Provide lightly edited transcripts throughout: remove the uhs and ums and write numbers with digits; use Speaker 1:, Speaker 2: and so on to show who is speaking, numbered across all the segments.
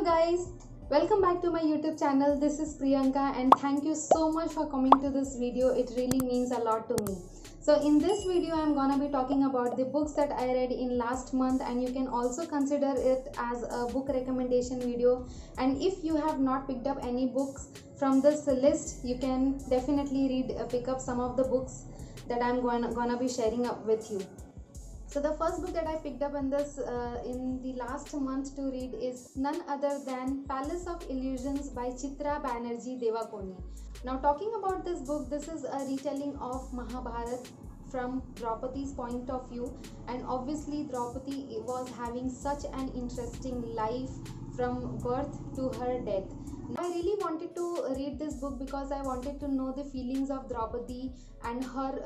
Speaker 1: Hello guys, welcome back to my YouTube channel. This is Priyanka and thank you so much for coming to this video. It really means a lot to me. So in this video I'm gonna be talking about the books that I read in last month, and you can also consider it as a book recommendation video. And if you have not picked up any books from this list, you can definitely pick up some of the books that I'm gonna be sharing up with you. So the first book that I picked up in the last month to read is none other than Palace of Illusions by Chitra Banerjee Devakoni. Now talking about this book, this is a retelling of Mahabharata from Draupadi's point of view, and obviously Draupadi was having such an interesting life from birth to her death. I really wanted to read this book because I wanted to know the feelings of Draupadi and her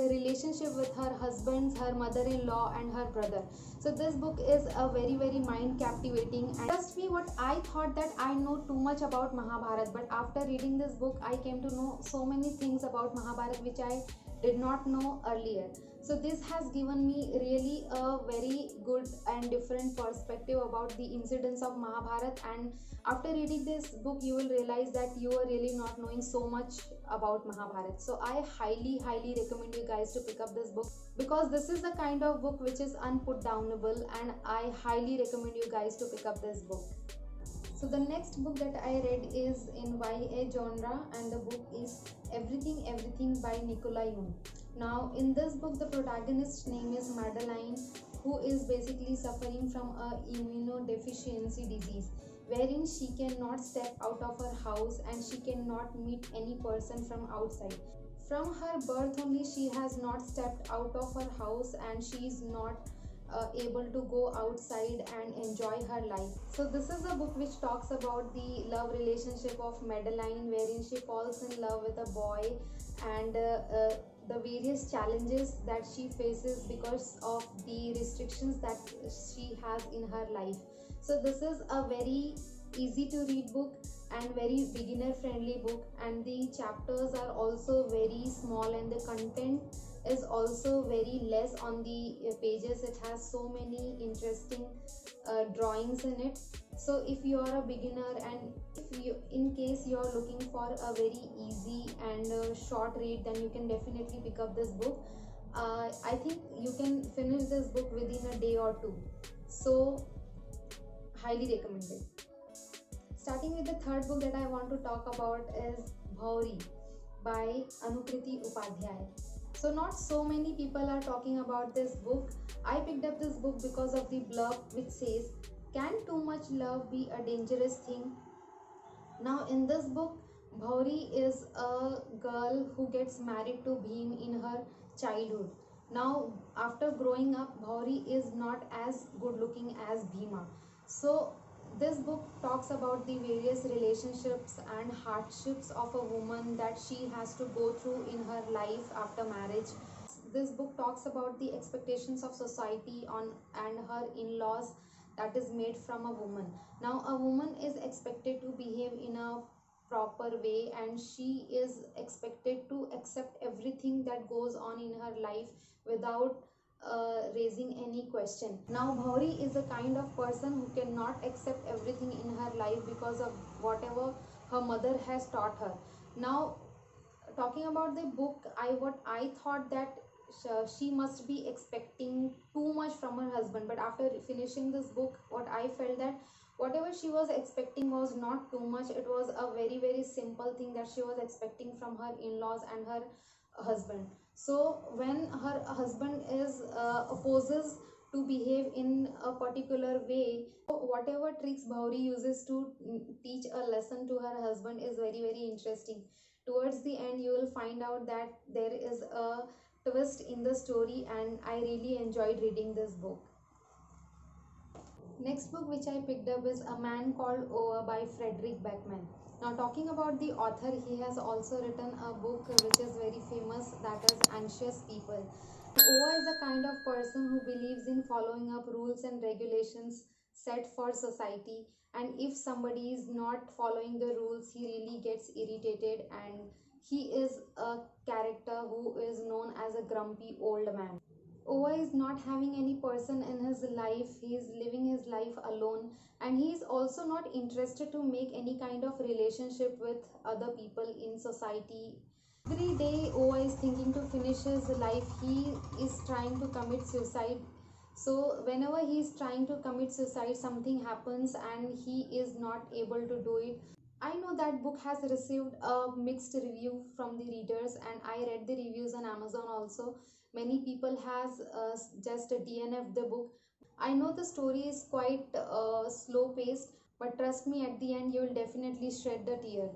Speaker 1: relationship with her husbands, her mother-in-law and her brother. So this book is a very mind captivating, and trust me, what I thought that I know too much about Mahabharata, but after reading this book I came to know so many things about Mahabharata which I did not know earlier. So this has given me really a very good and different perspective about the incidents of Mahabharata, and after reading this book you will realize that you are really not knowing so much about Mahabharata. So I highly recommend you guys to pick up this book, because this is the kind of book which is unputdownable, and I highly recommend you guys to pick up this book. So the next book that I read is in YA genre, and the book is Everything by Nicola Yoon. Now in this book the protagonist's name is Madeline, who is basically suffering from a immunodeficiency disease, wherein she cannot step out of her house and she cannot meet any person from outside. From her birth only she has not stepped out of her house, and she is not able to go outside and enjoy her life. So this is a book which talks about the love relationship of Madeline, wherein she falls in love with a boy, and the various challenges that she faces because of the restrictions that she has in her life. So this is a very easy to read book and very beginner friendly book, and the chapters are also very small, and the content is also very less on the pages. It has so many interesting drawings in it. So if you are a beginner, and if you, in case you are looking for a very easy and short read, then you can definitely pick up this book. I think you can finish this book within a day or two. So highly recommended. Starting with the third book that I want to talk about is Bhari by Anukriti Upadhyay. So not so many people are talking about this book. I picked up this book because of the blurb which says, "Can too much love be a dangerous thing?" Now in this book, Bhari is a girl who gets married to Bhim in her childhood. Now after growing up, Bhari is not as good looking as Bhima. So this book talks about the various relationships and hardships of a woman that she has to go through in her life after marriage. This book talks about the expectations of society on and her in-laws that is made from a woman. Now a woman is expected to behave in a proper way, and she is expected to accept everything that goes on in her life without raising any question. Now Bhauri is a kind of person who cannot accept everything in her life because of whatever her mother has taught her. Now talking about the book, what I thought that she must be expecting too much from her husband, but after finishing this book, what I felt that whatever she was expecting was not too much. It was a very simple thing that she was expecting from her in-laws and her husband. So when her husband is opposes to behave in a particular way, whatever tricks Bhauri uses to teach a lesson to her husband is very interesting. Towards the end you will find out that there is a twist in the story, and I really enjoyed reading this book. Next book which I picked up is A Man Called Oa by Frederick Beckman. Now talking about the author, he has also written a book which is very famous, that is Anxious People. Oa is a kind of person who believes in following up rules and regulations set for society, and if somebody is not following the rules he really gets irritated, and he is a character who is known as a grumpy old man. Oa is not having any person in his life. He is living his life alone, and he is also not interested to make any kind of relationship with other people in society. Every day Oa is thinking to finish his life. He is trying to commit suicide. So whenever he is trying to commit suicide, something happens and he is not able to do it. I know that book has received a mixed review from the readers, and I read the reviews on Amazon also. Many people has just DNF the book. I know the story is quite slow paced, but trust me, at the end you will definitely shed a tear.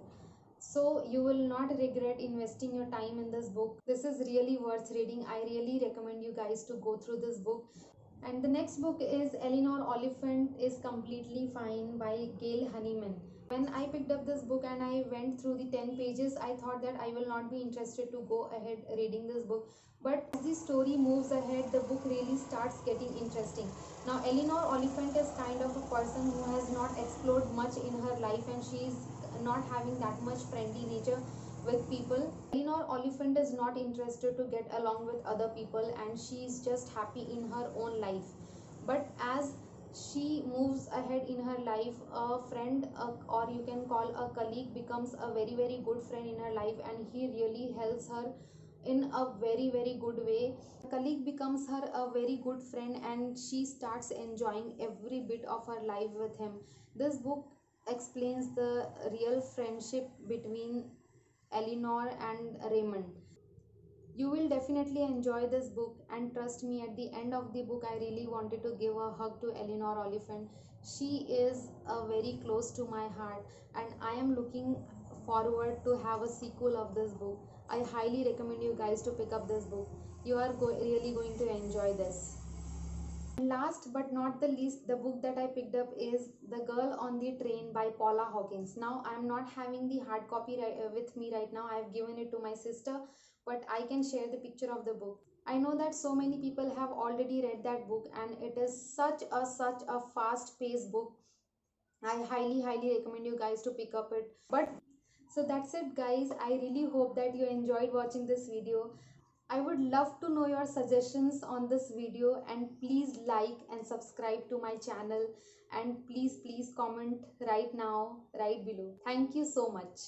Speaker 1: So you will not regret investing your time in this book. This is really worth reading. I really recommend you guys to go through this book. And the next book is Eleanor, Oliphant is Completely Fine by Gail Honeyman. When I picked up this book and I went through the 10 pages, I thought that I will not be interested to go ahead reading this book. But as the story moves ahead, the book really starts getting interesting. Now, Eleanor Oliphant is kind of a person who has not explored much in her life, and she is not having that much friendly nature with people. Eleanor Oliphant is not interested to get along with other people, and she is just happy in her own life. But as she moves ahead in her life, a friend, or you can call a colleague, becomes a very good friend in her life, and he really helps her in a very good way. A colleague becomes her a very good friend, and she starts enjoying every bit of her life with him. This book explains the real friendship between Eleanor and Raymond. You will definitely enjoy this book, and trust me, at the end of the book I really wanted to give a hug to Eleanor Oliphant. She is very close to my heart, and I am looking forward to have a sequel of this book. I highly recommend you guys to pick up this book. You are really going to enjoy this. And last but not the least, the book that I picked up is The Girl on the Train by Paula Hawkins. Now, I'm not having the hard copy with me right now. I have given it to my sister, but I can share the picture of the book. I know that so many people have already read that book, and it is such a fast paced book. I highly recommend you guys to pick up it. But so that's it guys. I really hope that you enjoyed watching this video. I would love to know your suggestions on this video, and please like and subscribe to my channel, and please comment right now right below. Thank you so much.